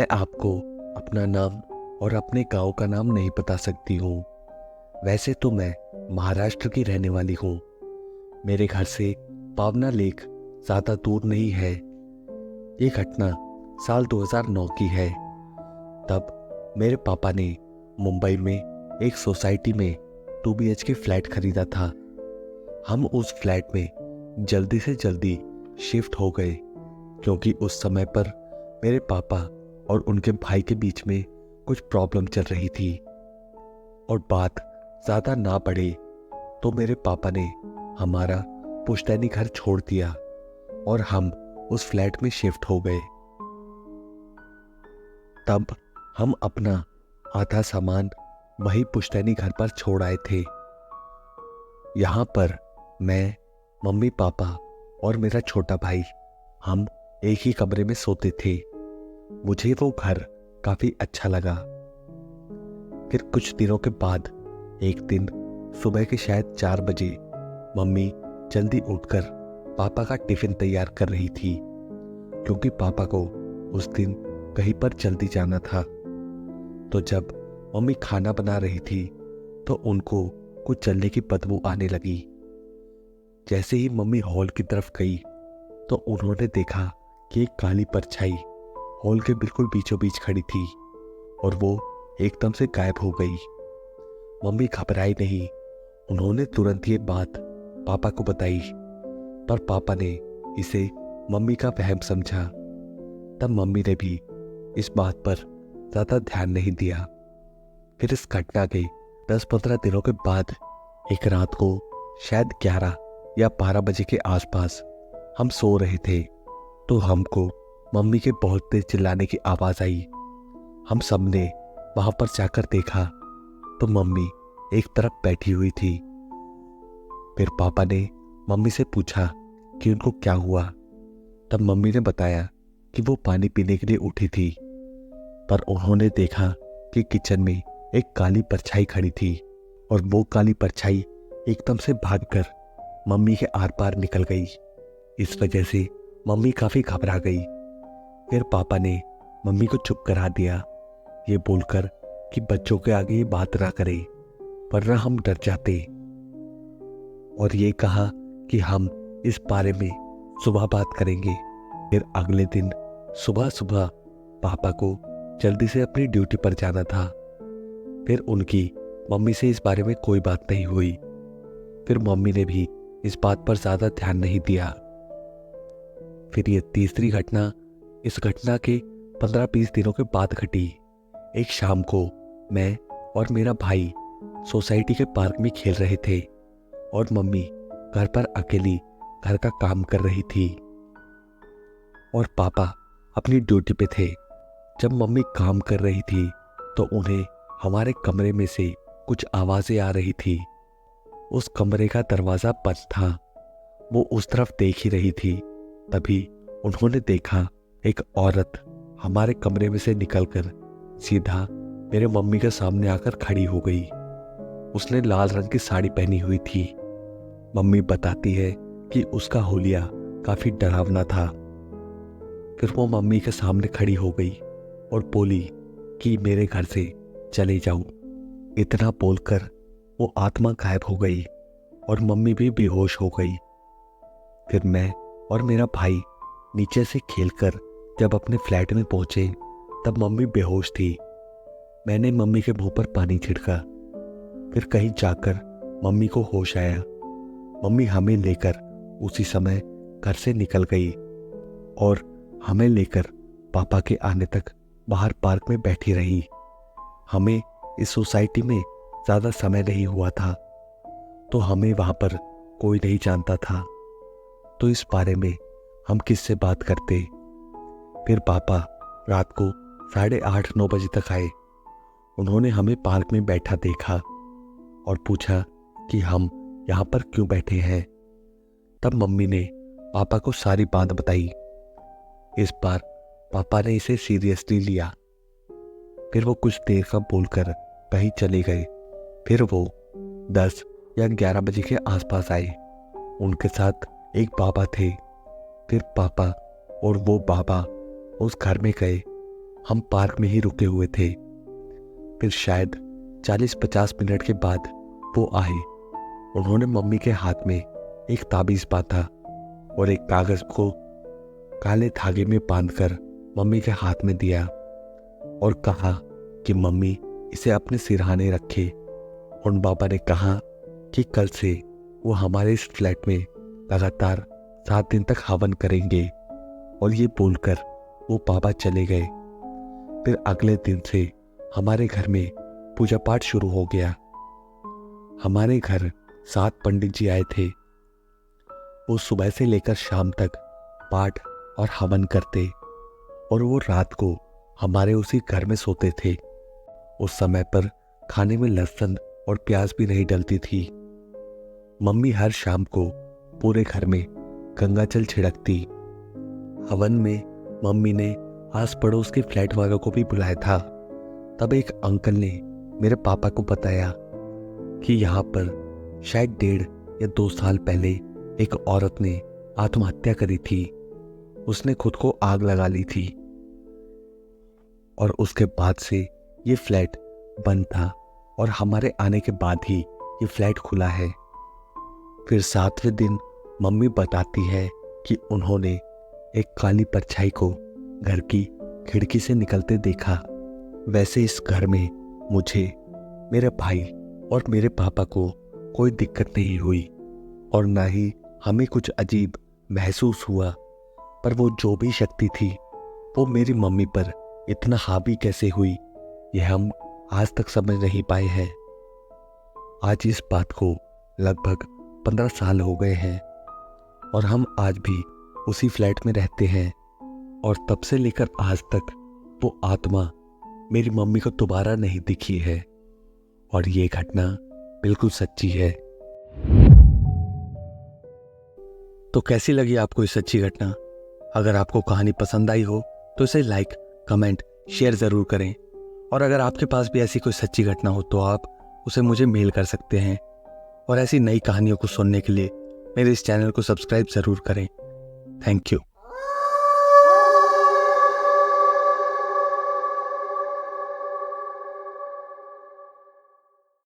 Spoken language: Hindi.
मैं आपको अपना नाम और अपने गांव का नाम नहीं बता सकती हूँ। वैसे तो मैं महाराष्ट्र की रहने वाली हूँ। मेरे घर से पावना लेक ज़्यादा दूर नहीं है। ये घटना साल 2009 की है। तब मेरे पापा ने मुंबई में एक सोसाइटी में 2 BHK फ्लैट खरीदा था। हम उस फ्लैट में जल्दी से जल्दी शिफ्ट हो गए क्योंकि उस समय पर मेरे पापा और उनके भाई के बीच में कुछ प्रॉब्लम चल रही थी और बात ज़्यादा ना बढ़े तो मेरे पापा ने हमारा पुश्तैनी घर छोड़ दिया और हम उस फ्लैट में शिफ्ट हो गए। तब हम अपना आधा सामान वही पुश्तैनी घर पर छोड़ आए थे। यहाँ पर मैं, मम्मी पापा और मेरा छोटा भाई हम एक ही कमरे में सोते थे। मुझे वो घर काफी अच्छा लगा। फिर कुछ दिनों के बाद एक दिन सुबह के शायद 4 बजे मम्मी जल्दी उठकर पापा का टिफिन तैयार कर रही थी क्योंकि पापा को उस दिन कहीं पर जल्दी जाना था। तो जब मम्मी खाना बना रही थी तो उनको कुछ जलने की बदबू आने लगी। जैसे ही मम्मी हॉल की तरफ गई तो उन्होंने देखा कि एक काली परछाई हॉल के बिल्कुल बीचों बीच खड़ी थी और वो एकदम से गायब हो गई। मम्मी घबराई नहीं। उन्होंने तुरंत ये बात पापा को बताई, पर पापा ने इसे मम्मी का वहम समझा। तब मम्मी ने भी इस बात पर ज़्यादा ध्यान नहीं दिया। फिर इस घटना के 10-15 दिनों के बाद एक रात को शायद 11 या 12 बजे के आसपास हम सो रहे थे तो हमको मम्मी के बहुत तेज चिल्लाने की आवाज़ आई। हम सब ने वहां पर जाकर देखा तो मम्मी एक तरफ बैठी हुई थी। फिर पापा ने मम्मी से पूछा कि उनको क्या हुआ। तब मम्मी ने बताया कि वो पानी पीने के लिए उठी थी, पर उन्होंने देखा कि किचन में एक काली परछाई खड़ी थी और वो काली परछाई एकदम से भागकर मम्मी के आर पार निकल गई। इस वजह से मम्मी काफी घबरा गई। फिर पापा ने मम्मी को चुप करा दिया, ये बोलकर कि बच्चों के आगे ये बात ना करें वरना हम डर जाते, और ये कहा कि हम इस बारे में सुबह बात करेंगे। फिर अगले दिन सुबह सुबह पापा को जल्दी से अपनी ड्यूटी पर जाना था। फिर उनकी मम्मी से इस बारे में कोई बात नहीं हुई। फिर मम्मी ने भी इस बात पर ज़्यादा ध्यान नहीं दिया। फिर ये तीसरी घटना इस घटना के 15-20 दिनों के बाद घटी। एक शाम को मैं और मेरा भाई सोसाइटी के पार्क में खेल रहे थे और मम्मी घर पर अकेली घर का काम कर रही थी और पापा अपनी ड्यूटी पे थे। जब मम्मी काम कर रही थी तो उन्हें हमारे कमरे में से कुछ आवाज़ें आ रही थी। उस कमरे का दरवाज़ा बंद था। वो उस तरफ देख ही रही थी। तभी उन्होंने देखा एक औरत हमारे कमरे में से निकलकर सीधा मेरे मम्मी के सामने आकर खड़ी हो गई। उसने लाल रंग की साड़ी पहनी हुई थी। मम्मी बताती है कि उसका हुलिया काफी डरावना था। फिर वो मम्मी के सामने खड़ी हो गई और बोली कि मेरे घर से चले जाओ। इतना बोलकर वो आत्मा गायब हो गई और मम्मी भी बेहोश हो गई। फिर मैं और मेरा भाई नीचे से खेलकर जब अपने फ्लैट में पहुंचे तब मम्मी बेहोश थी। मैंने मम्मी के मुंह पर पानी छिड़का। फिर कहीं जाकर मम्मी को होश आया। मम्मी हमें लेकर उसी समय घर से निकल गई और हमें लेकर पापा के आने तक बाहर पार्क में बैठी रही। हमें इस सोसाइटी में ज़्यादा समय नहीं हुआ था तो हमें वहाँ पर कोई नहीं जानता था, तो इस बारे में हम किससे बात करते। फिर पापा रात को 8:30-9 बजे तक आए। उन्होंने हमें पार्क में बैठा देखा और पूछा कि हम यहाँ पर क्यों बैठे हैं। तब मम्मी ने पापा को सारी बात बताई। इस बार पापा ने इसे सीरियसली लिया। फिर वो कुछ देर का बोलकर कहीं चले गए। फिर वो 10 या 11 बजे के आसपास आए। उनके साथ एक बाबा थे। फिर पापा और वो बाबा उस घर में गए हम पार्क में ही रुके हुए थे। फिर शायद 40-50 मिनट के बाद वो आए। उन्होंने मम्मी के हाथ में एक ताबीज बांधा और एक कागज को काले धागे में बांधकर मम्मी के हाथ में दिया और कहा कि मम्मी इसे अपने सिरहाने रखे। उन बाबा ने कहा कि कल से वो हमारे इस फ्लैट में लगातार 7 दिन तक हवन करेंगे, और ये बोलकर वो बाबा चले गए। फिर अगले दिन से हमारे घर में पूजा पाठ शुरू हो गया। हमारे घर 7 पंडित जी आए थे। वो सुबह से लेकर शाम तक पाठ और हवन करते, और वो रात को हमारे उसी घर में सोते थे। उस समय पर खाने में लहसुन और प्याज भी नहीं डलती थी। मम्मी हर शाम को पूरे घर में गंगा जल छिड़कती। हवन में मम्मी ने आस पड़ोस के फ्लैट वालों को भी बुलाया था। तब एक अंकल ने मेरे पापा को बताया कि यहाँ पर शायद 1.5 या 2 साल पहले एक औरत ने आत्महत्या करी थी। उसने खुद को आग लगा ली थी, और उसके बाद से ये फ्लैट बंद था, और हमारे आने के बाद ही ये फ्लैट खुला है। फिर 7वें दिन मम्मी बताती है कि उन्होंने एक काली परछाई को घर की खिड़की से निकलते देखा। वैसे इस घर में मुझे, मेरे भाई और मेरे पापा को कोई दिक्कत नहीं हुई, और ना ही हमें कुछ अजीब महसूस हुआ। पर वो जो भी शक्ति थी वो मेरी मम्मी पर इतना हावी कैसे हुई, यह हम आज तक समझ नहीं पाए हैं। आज इस बात को लगभग 15 साल हो गए हैं, और हम आज भी उसी फ्लैट में रहते हैं। और तब से लेकर आज तक वो आत्मा मेरी मम्मी को दोबारा नहीं दिखी है, और ये घटना बिल्कुल सच्ची है। तो कैसी लगी आपको ये सच्ची घटना? अगर आपको कहानी पसंद आई हो तो इसे लाइक, कमेंट, शेयर ज़रूर करें। और अगर आपके पास भी ऐसी कोई सच्ची घटना हो तो आप उसे मुझे मेल कर सकते हैं। और ऐसी नई कहानियों को सुनने के लिए मेरे इस चैनल को सब्सक्राइब ज़रूर करें। Thank you.